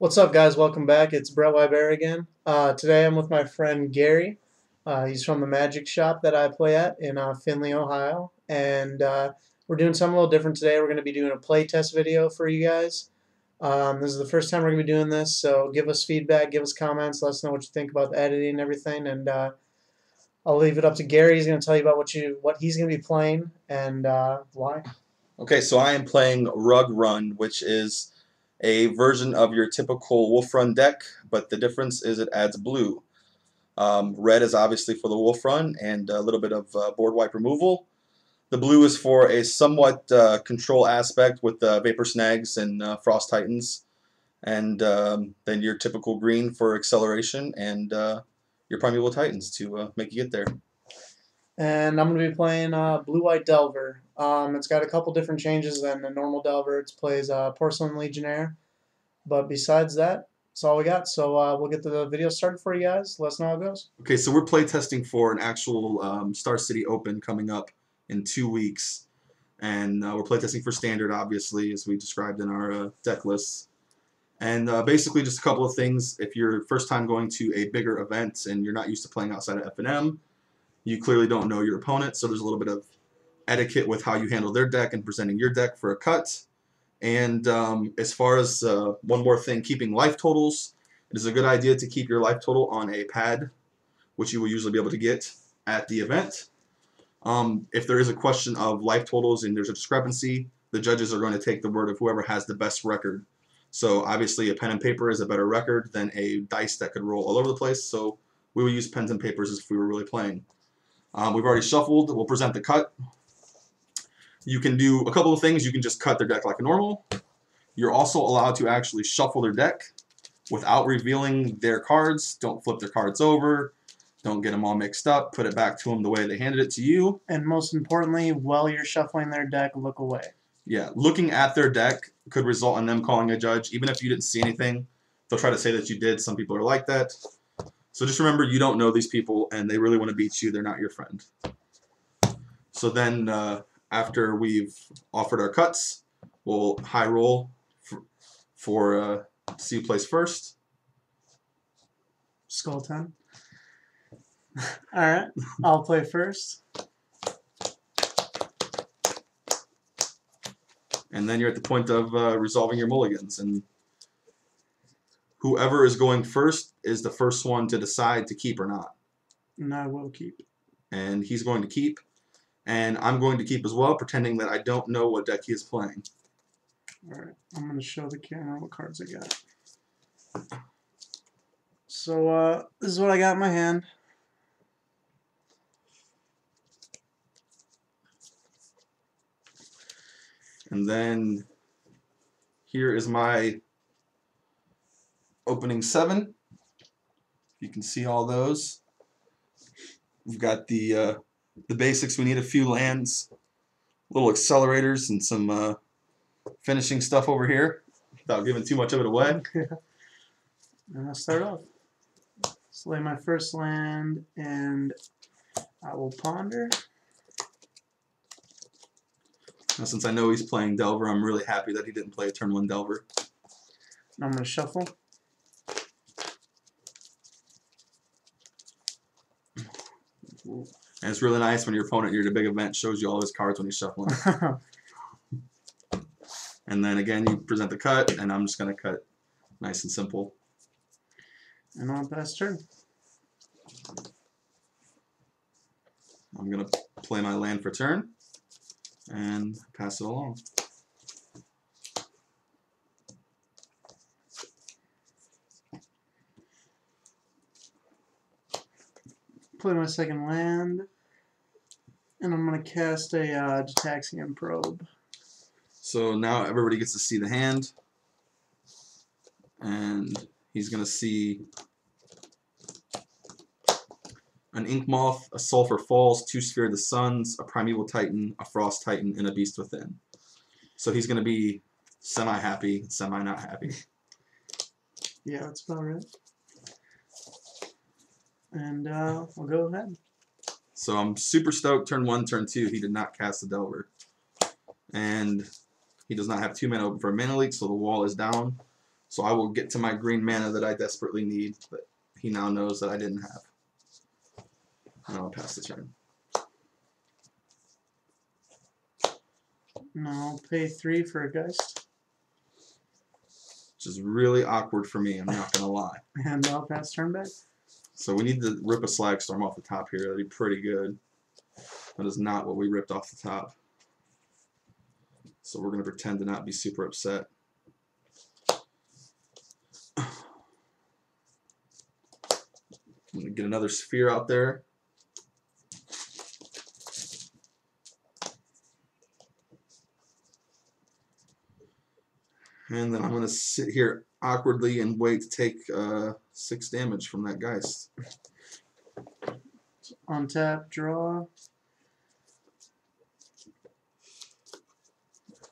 What's up, guys? Welcome back. It's Brett Wybear again. Today I'm with my friend Gary. He's from the magic shop that I play at in Findlay, Ohio. And we're doing something a little different today. We're going to be doing a play test video for you guys. This is the first time we're going to be doing this, so give us feedback, give us comments, let us know what you think about the editing and everything. And I'll leave it up to Gary. He's going to tell you about what he's going to be playing and why. Okay, so I am playing Rug Run, which is a version of your typical Wolf Run deck, but the difference is it adds blue. Red is obviously for the Wolf Run and a little bit of board wipe removal. The blue is for a somewhat control aspect with Vapor Snags and Frost Titans, and then your typical green for acceleration and your Primeval Titans to make you get there. And I'm going to be playing Blue-White Delver. It's got a couple different changes than the normal Delver. It plays Porcelain Legionnaire. But besides that, that's all we got. So we'll get the video started for you guys. Let us know how it goes. Okay, so we're playtesting for an actual Star City Open coming up in 2 weeks. And we're playtesting for Standard, obviously, as we described in our deck lists. And basically just a couple of things. If you're first time going to a bigger event and you're not used to playing outside of F&M, you clearly don't know your opponent, so there's a little bit of etiquette with how you handle their deck and presenting your deck for a cut. And as far as one more thing, keeping life totals, it is a good idea to keep your life total on a pad, which you will usually be able to get at the event. If there is a question of life totals and there's a discrepancy, the judges are going to take the word of whoever has the best record. So obviously a pen and paper is a better record than a dice that could roll all over the place, so we will use pens and papers if we were really playing. We've already shuffled. We'll present the cut. You can do a couple of things. You can just cut their deck like a normal. You're also allowed to actually shuffle their deck without revealing their cards. Don't flip their cards over. Don't get them all mixed up. Put it back to them the way they handed it to you. And most importantly, while you're shuffling their deck, look away. Yeah, looking at their deck could result in them calling a judge. Even if you didn't see anything, they'll try to say that you did. Some people are like that. So just remember, you don't know these people, and they really want to beat you. They're not your friend. So then, after we've offered our cuts, we'll high roll for see who plays first. Skull 10. Alright, I'll play first. And then you're at the point of resolving your mulligans. And whoever is going first is the first one to decide to keep or not. And I will keep. And he's going to keep. And I'm going to keep as well, pretending that I don't know what deck he is playing. Alright, I'm going to show the camera what cards I got. So, this is what I got in my hand. And then here is my opening 7. You can see all those. We've got the basics. We need a few lands, little accelerators, and some finishing stuff over here without giving too much of it away. And I'll start off. Slay my first land, and I will ponder. Now, since I know he's playing Delver, I'm really happy that he didn't play a turn 1 Delver. Now I'm going to shuffle. And it's really nice when your opponent, you're at a big event, shows you all his cards when he's shuffling. And then again, you present the cut, and I'm just going to cut nice and simple. And on pass turn. I'm going to play my land for turn and pass it along. Play my second land, and I'm going to cast a Gitaxian Probe. So now everybody gets to see the hand, and he's going to see an Ink Moth, a Sulphur Falls, 2 Sphere of the Suns, a Primeval Titan, a Frost Titan, and a Beast Within. So he's going to be semi-happy, semi-not happy. Yeah, that's about right. And we'll go ahead. So I'm super stoked. Turn 1, turn 2, he did not cast the Delver. And he does not have 2 mana open for a mana leak, so the wall is down. So I will get to my green mana that I desperately need, but he now knows that I didn't have. And I'll pass the turn. And I'll pay 3 for a Geist. Which is really awkward for me, I'm not going to lie. And I'll pass turn back. So we need to rip a Slagstorm off the top here. That'd be pretty good. That is not what we ripped off the top. So we're going to pretend to not be super upset. I'm going to get another sphere out there. And then I'm going to sit here awkwardly and wait to take 6 damage from that Geist. Untap, draw.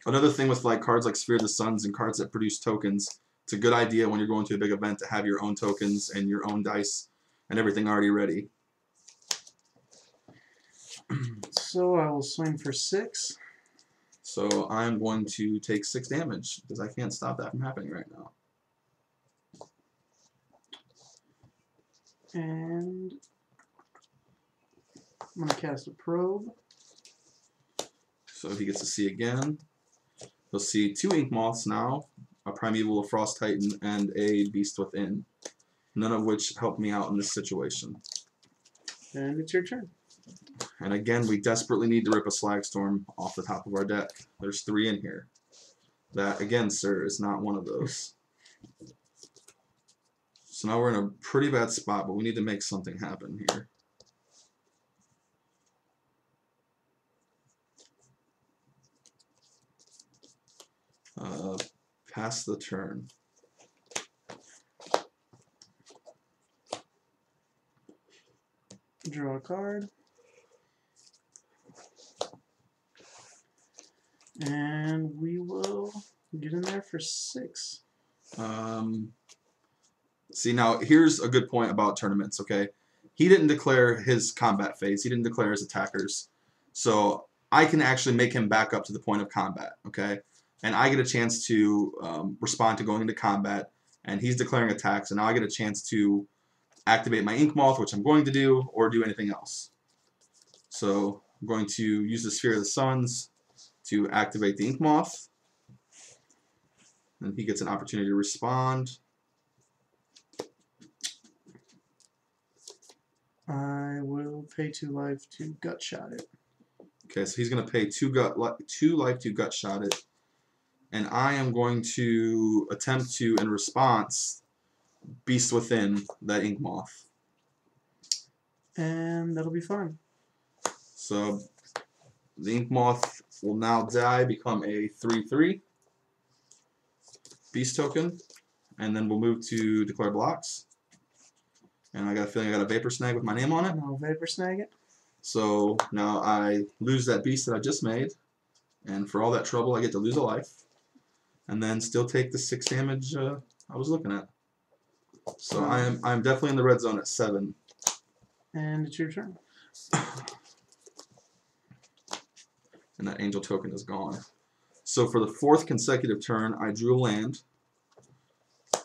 Another thing with like cards like Sphere of the Suns and cards that produce tokens, it's a good idea when you're going to a big event to have your own tokens and your own dice and everything already ready. So I will swing for 6. So I'm going to take 6 damage because I can't stop that from happening right now. And I'm going to cast a Probe. So he gets to see again. He'll see 2 Ink Moths now, a Primeval, a Frost Titan, and a Beast Within. None of which help me out in this situation. And it's your turn. And again, we desperately need to rip a Slagstorm off the top of our deck. There's 3 in here. That, again, sir, is not one of those. So now we're in a pretty bad spot, but we need to make something happen here. Pass the turn. Draw a card. And we will get in there for 6. See, now here's a good point about tournaments, okay? He didn't declare his combat phase. He didn't declare his attackers. So I can actually make him back up to the point of combat, okay? And I get a chance to respond to going into combat, and he's declaring attacks, and now I get a chance to activate my Ink Moth, which I'm going to do, or do anything else. So I'm going to use the Sphere of the Suns to activate the Ink Moth, and he gets an opportunity to respond. I will pay 2 life to gut shot it. Okay, so he's going to pay 2 life to gut shot it. And I am going to attempt to, in response, Beast Within that Ink Moth. And that'll be fine. So the Ink Moth will now die, become a 3/3 Beast token. And then we'll move to declare blocks. And I got a feeling I got a Vapor Snag with my name on it. And I'll Vapor Snag it. So now I lose that beast that I just made. And for all that trouble, I get to lose a life. And then still take the 6 damage I was looking at. So I'm definitely in the red zone at 7. And it's your turn. And that angel token is gone. So for the 4th consecutive turn, I drew a land,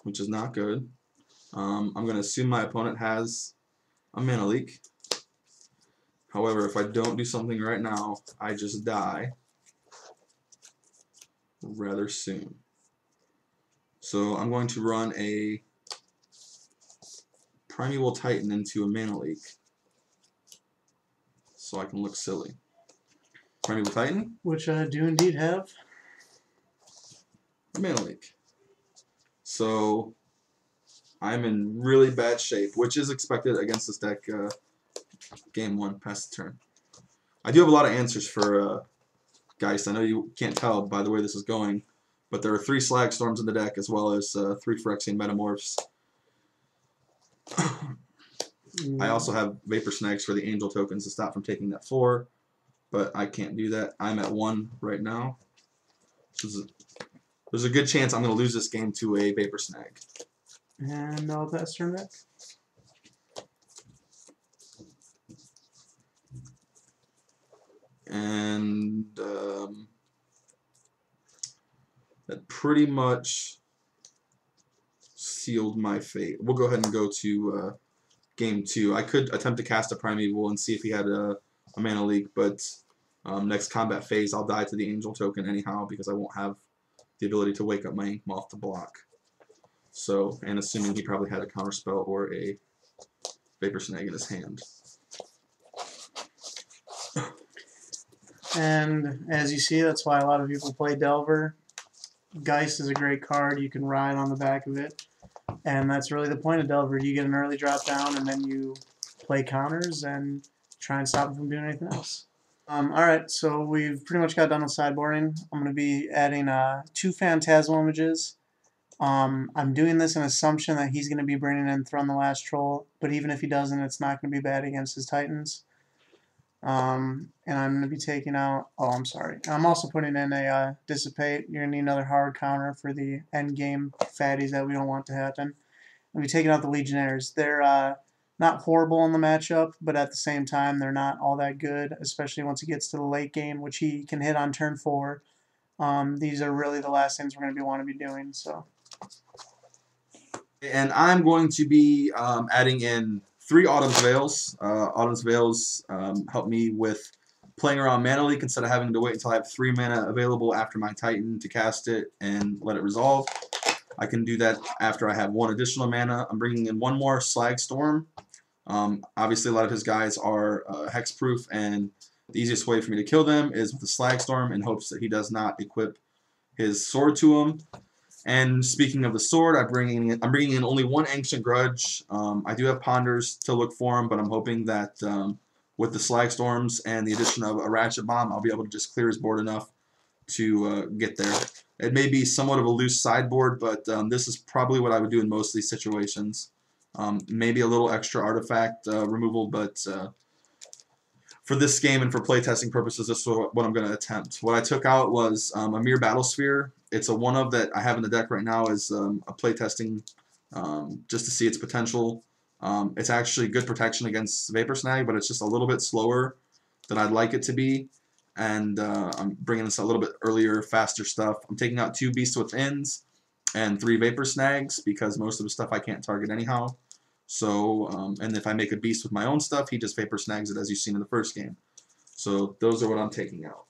which is not good. I'm going to assume my opponent has a mana leak. However, if I don't do something right now, I just die rather soon. So I'm going to run a Primeval Titan into a mana leak so I can look silly. Primeval Titan? Which I do indeed have. Mana leak. So I'm in really bad shape, which is expected against this deck. Game 1, pass the turn. I do have a lot of answers for Geist. I know you can't tell by the way this is going, but there are 3 Slagstorms in the deck as well as 3 Phyrexian Metamorphs. I also have Vapor Snags for the Angel tokens to stop from taking that 4, but I can't do that. I'm at 1 right now. There's a good chance I'm going to lose this game to a Vapor Snag. And I'll pass turn back. And that pretty much sealed my fate. We'll go ahead and go to game 2. I could attempt to cast a Primeval and see if he had a mana leak, but next combat phase I'll die to the Angel token anyhow because I won't have the ability to wake up my Ink Moth to block. So, and assuming he probably had a Counterspell or a Vapor Snag in his hand. And as you see, that's why a lot of people play Delver. Geist is a great card. You can ride on the back of it. And that's really the point of Delver. You get an early drop down, and then you play counters and try and stop him from doing anything else. Alright, so we've pretty much got done with sideboarding. I'm going to be adding 2 Phantasmal images. I'm doing this in assumption that he's going to be bringing in Thrun the Last Troll, but even if he doesn't, it's not going to be bad against his Titans. And I'm going to be taking out, oh, I'm sorry. I'm also putting in a Dissipate. You're going to need another hard counter for the end game fatties that we don't want to happen. I'm going to be taking out the Legionnaires. They're not horrible in the matchup, but at the same time, they're not all that good, especially once he gets to the late game, which he can hit on turn 4. These are really the last things we're going to want to be doing. So. And I'm going to be adding in 3 Autumn's Veils. Autumn's Veils help me with playing around Mana Leak instead of having to wait until I have 3 mana available after my Titan to cast it and let it resolve. I can do that after I have 1 additional mana. I'm bringing in 1 more Slag Storm. Obviously, a lot of his guys are hexproof, and the easiest way for me to kill them is with the Slag Storm in hopes that he does not equip his sword to him. And speaking of the sword, I'm bringing in only 1 Ancient Grudge. I do have Ponders to look for him, but I'm hoping that with the Slag Storms and the addition of a Ratchet Bomb, I'll be able to just clear his board enough to get there. It may be somewhat of a loose sideboard, but this is probably what I would do in most of these situations. Maybe a little extra artifact removal, but for this game and for playtesting purposes, this is what I'm going to attempt. What I took out was a Mere Battlesphere. It's a 1-of that I have in the deck right now as a playtesting just to see its potential. It's actually good protection against Vapor Snag, but it's just a little bit slower than I'd like it to be. And I'm bringing this a little bit earlier, faster stuff. I'm taking out 2 Beasts Withins and 3 Vapor Snags because most of the stuff I can't target anyhow. So, and if I make a beast with my own stuff, he just Vapor Snags it as you've seen in the first game. So those are what I'm taking out.